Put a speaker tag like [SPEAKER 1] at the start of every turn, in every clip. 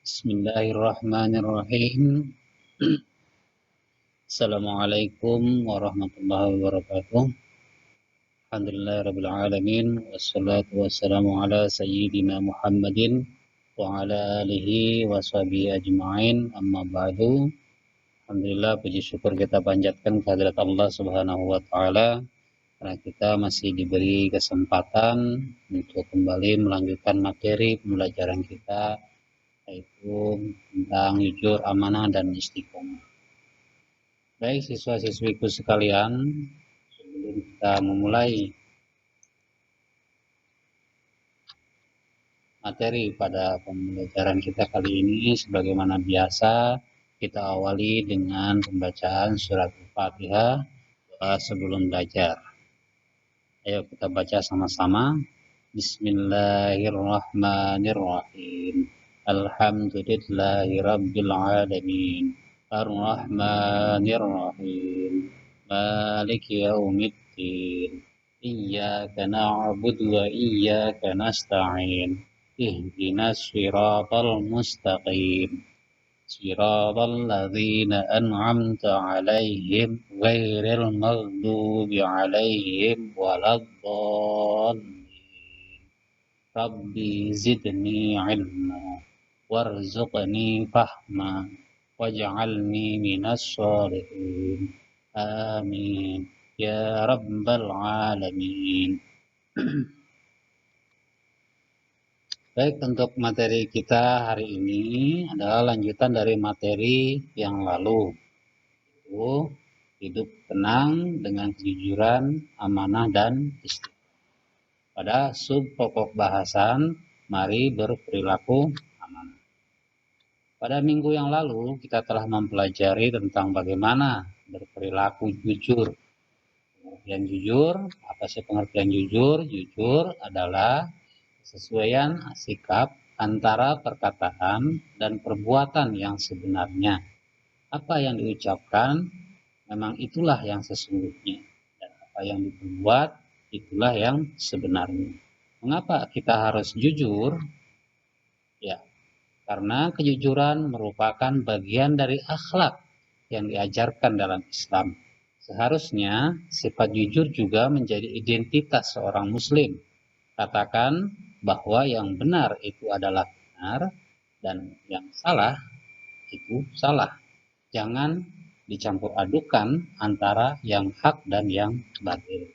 [SPEAKER 1] Bismillahirrahmanirrahim. Assalamualaikum warahmatullahi wabarakatuh. Alhamdulillahirabbil alamin wassalatu wassalamu ala sayyidina Muhammadin wa ala alihi washabihi ajmain. Amma ba'du. Alhamdulillah, puji syukur kita panjatkan kehadirat Allah Subhanahu wa taala karena kita masih diberi kesempatan untuk kembali melanjutkan materi pembelajaran kita, yaitu tentang jujur, amanah, dan istiqomah. Baik siswa-siswiku sekalian, sebelum kita memulai materi pada pembelajaran kita kali ini, sebagaimana biasa, kita awali dengan pembacaan surat Al-Fatihah, doa sebelum belajar. Ayo kita baca sama-sama. Bismillahirrahmanirrahim. Alhamdulillahirabbil alamin. Ar-Rahmanir-Rahim. Maliki yaumiddin. Iyyaka na'budu wa iyyaka nasta'in. Ihdinas siratal mustaqim. Siratal ladzina an'amta 'alaihim ghairil maghdubi 'alaihim waladdallin. Rabbi zidni 'ilma warzuqni fahma waj'alni minas sholihin. Amin ya rabbal alamin. Baik, untuk materi kita hari ini adalah lanjutan dari materi yang lalu, yaitu hidup tenang dengan kejujuran, amanah, dan istiqomah. Pada sub pokok bahasan, mari berperilaku amanah. Pada minggu yang lalu, kita telah mempelajari tentang bagaimana berperilaku jujur. Pengertian jujur, apa sih pengertian jujur? Jujur adalah kesesuaian sikap antara perkataan dan perbuatan yang sebenarnya. Apa yang diucapkan memang itulah yang sesungguhnya, dan apa yang diperbuat itulah yang sebenarnya. Mengapa kita harus jujur? Ya, karena kejujuran merupakan bagian dari akhlak yang diajarkan dalam Islam. Seharusnya sifat jujur juga menjadi identitas seorang muslim. Katakan bahwa yang benar itu adalah benar dan yang salah itu salah. Jangan dicampur adukan antara yang hak dan yang batil.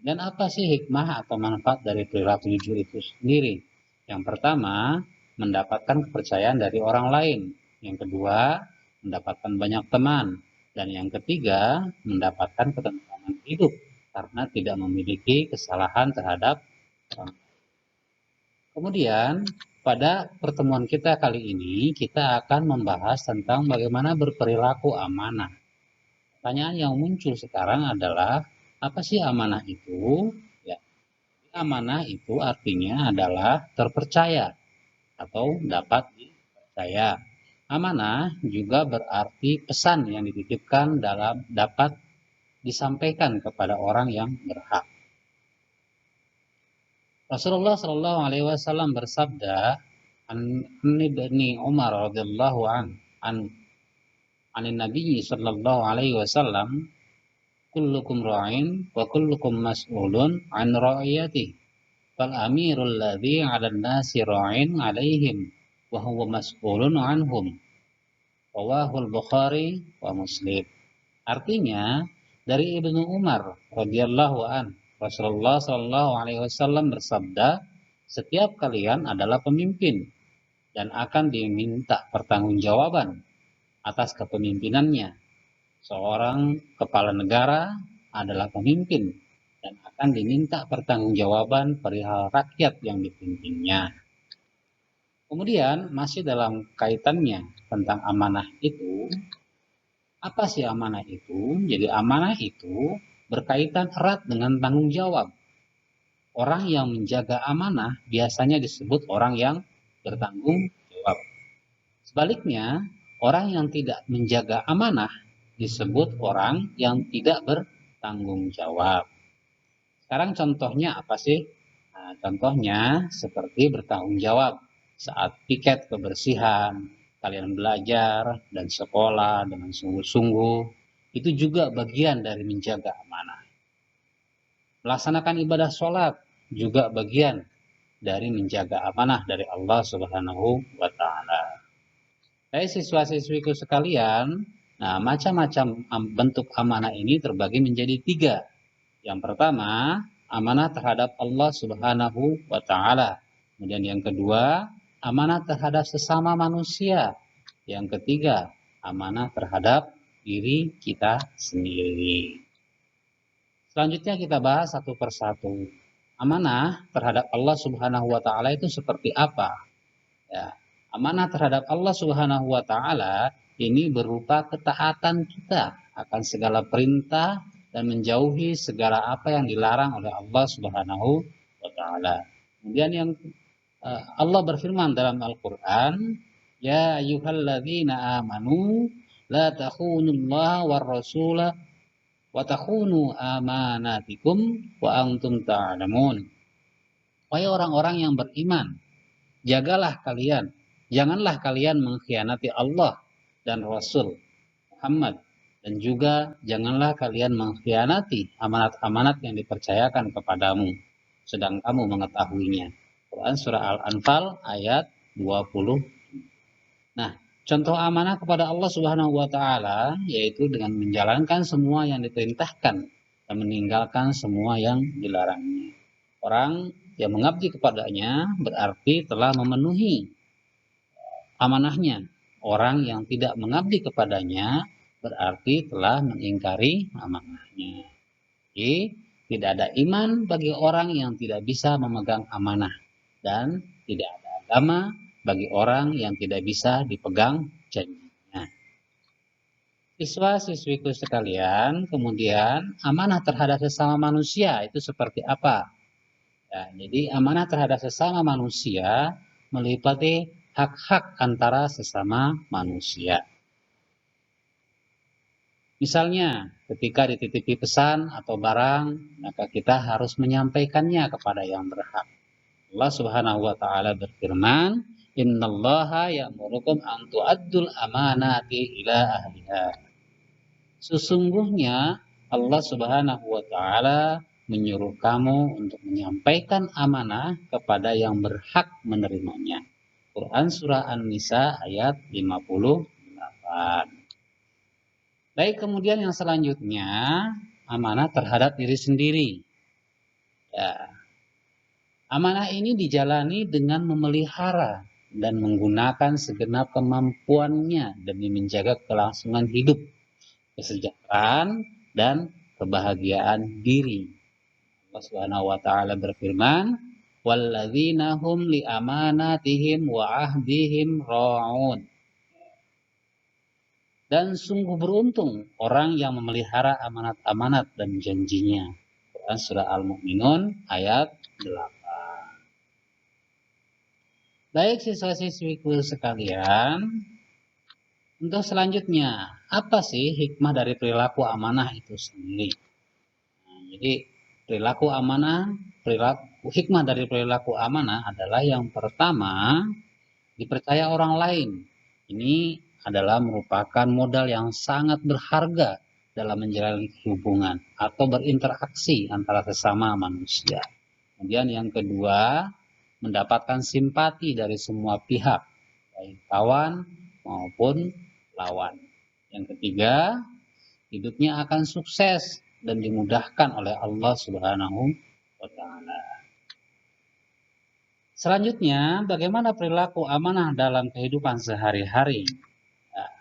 [SPEAKER 1] Dan apa sih hikmah atau manfaat dari perilaku jujur itu sendiri? Yang pertama, mendapatkan kepercayaan dari orang lain. Yang kedua, mendapatkan banyak teman. Dan yang ketiga, mendapatkan ketentraman hidup karena tidak memiliki kesalahan terhadap orang. Kemudian, pada pertemuan kita kali ini, kita akan membahas tentang bagaimana berperilaku amanah. Pertanyaan yang muncul sekarang adalah, apa sih amanah itu? Ya, amanah itu artinya adalah terpercaya atau dapat dipercaya. Amanah juga berarti pesan yang dititipkan dapat disampaikan kepada orang yang berhak. Rasulullah Shallallahu Alaihi Wasallam bersabda, an ibni Umar radhiyallahu an Nabi Shallallahu Alaihi Wasallam, kullukum ra'in wa kullukum mas'ulun an ra'iyati. Fal amirul ladzi 'alan nasi ra'in 'alaihim wa huwa mas'ulun anhum. Rawahul Bukhari wa Muslim. Artinya, dari Ibnu Umar radhiyallahu an, Rasulullah Shallallahu Alaihi Wasallam bersabda, setiap kalian adalah pemimpin dan akan diminta pertanggungjawaban atas kepemimpinannya. Seorang kepala negara adalah pemimpin dan akan diminta pertanggungjawaban perihal rakyat yang dipimpinnya. Kemudian masih dalam kaitannya tentang amanah itu, apa sih amanah itu? Jadi amanah itu berkaitan erat dengan tanggung jawab. Orang yang menjaga amanah biasanya disebut orang yang bertanggung jawab. Sebaliknya, orang yang tidak menjaga amanah disebut orang yang tidak bertanggung jawab. Sekarang contohnya apa sih? Nah, contohnya seperti bertanggung jawab. saat piket kebersihan, kalian belajar dan sekolah dengan sungguh-sungguh, itu juga bagian dari menjaga amanah. Melaksanakan ibadah sholat juga bagian dari menjaga amanah dari Allah Subhanahu wa Ta'ala. Hai siswa-siswiku sekalian, nah macam-macam bentuk amanah ini terbagi menjadi 3. Yang pertama, amanah terhadap Allah Subhanahu wa Ta'ala. Kemudian yang kedua, amanah terhadap sesama manusia. Yang ketiga, amanah terhadap diri kita sendiri. Selanjutnya kita bahas satu persatu. Amanah terhadap Allah Subhanahu wa Ta'ala itu seperti apa? Ya, amanah terhadap Allah Subhanahu wa Ta'ala ini berupa ketaatan kita akan segala perintah dan menjauhi segala apa yang dilarang oleh Allah Subhanahu wa Ta'ala. Kemudian yang Allah berfirman dalam Al-Qur'an, ya ayyuhalladzina amanu la takhunullaha war rasula wa takhunu amanatikum wa antum ta'lamun. Wahai orang-orang yang beriman, jagalah kalian, janganlah kalian mengkhianati Allah dan Rasul Muhammad, dan juga janganlah kalian mengkhianati amanat-amanat yang dipercayakan kepadamu, sedang kamu mengetahuinya. Quran Surah Al-Anfal ayat 20. Nah, contoh amanah kepada Allah Subhanahu wa Ta'ala yaitu dengan menjalankan semua yang diperintahkan dan meninggalkan semua yang dilarangnya. Orang yang mengabdi kepadanya berarti telah memenuhi amanahnya. Orang yang tidak mengabdi kepadanya berarti telah mengingkari amanahnya. Jadi, tidak ada iman bagi orang yang tidak bisa memegang amanah, dan tidak ada agama bagi orang yang tidak bisa dipegang janjinya. Siswa-siswiku sekalian, kemudian amanah terhadap sesama manusia itu seperti apa? Ya, jadi amanah terhadap sesama manusia meliputi hak-hak antara sesama manusia. Misalnya, ketika dititipi pesan atau barang, maka kita harus menyampaikannya kepada yang berhak. Allah Subhanahu wa Ta'ala berfirman, innallaha ya'murukum an tu'addul amanati ila ahliha. Sesungguhnya Allah Subhanahu wa Ta'ala menyuruh kamu untuk menyampaikan amanah kepada yang berhak menerimanya. Quran Surah An-Nisa ayat 58. Baik, kemudian yang selanjutnya, amanah terhadap diri sendiri. Ya, amanah ini dijalani dengan memelihara dan menggunakan segenap kemampuannya demi menjaga kelangsungan hidup, kesejahteraan, dan kebahagiaan diri. Allah Subhanahu wa Ta'ala berfirman, walladzina hum li amanatihim wa ahdihim ra'un. Dan sungguh beruntung orang yang memelihara amanat-amanat dan janjinya. Quran Surah Al-Mu'minun ayat 8. Baik siswa-siswiku sekalian, untuk selanjutnya, apa sih hikmah dari perilaku amanah itu sendiri? Nah, jadi hikmah dari perilaku amanah adalah yang pertama, dipercaya orang lain. Ini adalah merupakan modal yang sangat berharga dalam menjalani hubungan atau berinteraksi antara sesama manusia. Kemudian yang kedua, mendapatkan simpati dari semua pihak, baik kawan maupun lawan. Yang ketiga, hidupnya akan sukses dan dimudahkan oleh Allah Subhanahu wa Ta'ala. Selanjutnya, bagaimana perilaku amanah dalam kehidupan sehari-hari? Nah,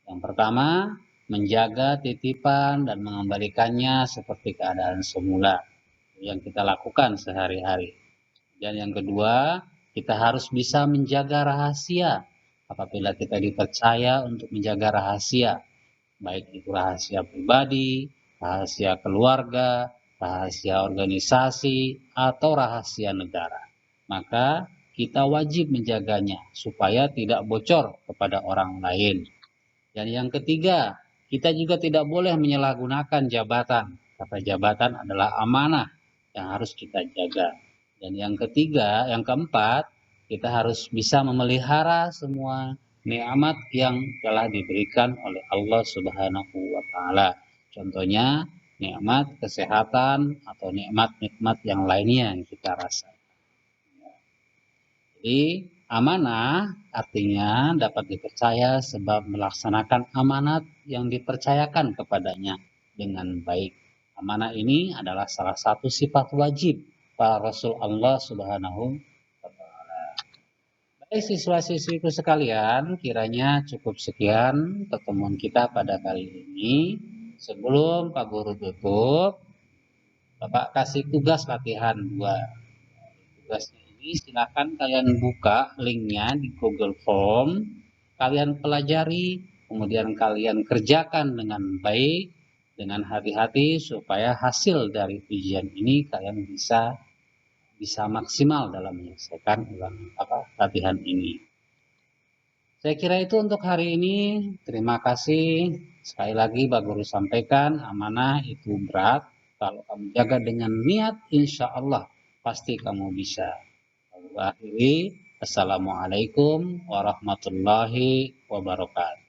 [SPEAKER 1] yang pertama, menjaga titipan dan mengembalikannya seperti keadaan semula yang kita lakukan sehari-hari. Dan yang kedua, kita harus bisa menjaga rahasia apabila kita dipercaya untuk menjaga rahasia, baik itu rahasia pribadi, rahasia keluarga, rahasia organisasi, atau rahasia negara. Maka kita wajib menjaganya supaya tidak bocor kepada orang lain. Dan yang ketiga, kita juga tidak boleh menyalahgunakan jabatan, karena jabatan adalah amanah yang harus kita jaga. Dan yang keempat, kita harus bisa memelihara semua nikmat yang telah diberikan oleh Allah Subhanahu wa taala. Contohnya nikmat kesehatan atau nikmat-nikmat yang lainnya yang kita rasa. Jadi amanah artinya dapat dipercaya sebab melaksanakan amanat yang dipercayakan kepadanya dengan baik. Amanah ini adalah salah satu sifat wajib para Rasul Allah Subhanahu wa taala. Baik siswa-siswiku sekalian, kiranya cukup sekian pertemuan kita pada kali ini. Sebelum Pak Guru tutup, Bapak kasih tugas latihan 2. Tugasnya ini silakan kalian buka linknya di Google Form, kalian pelajari, kemudian kalian kerjakan dengan baik, dengan hati-hati supaya hasil dari ujian ini kalian bisa maksimal dalam menyelesaikan latihan ini. Saya kira itu untuk hari ini. Terima kasih. Sekali lagi Pak Guru sampaikan, amanah itu berat. Kalau kamu jaga dengan niat, insya Allah pasti kamu bisa. Akhiri, Assalamualaikum warahmatullahi wabarakatuh.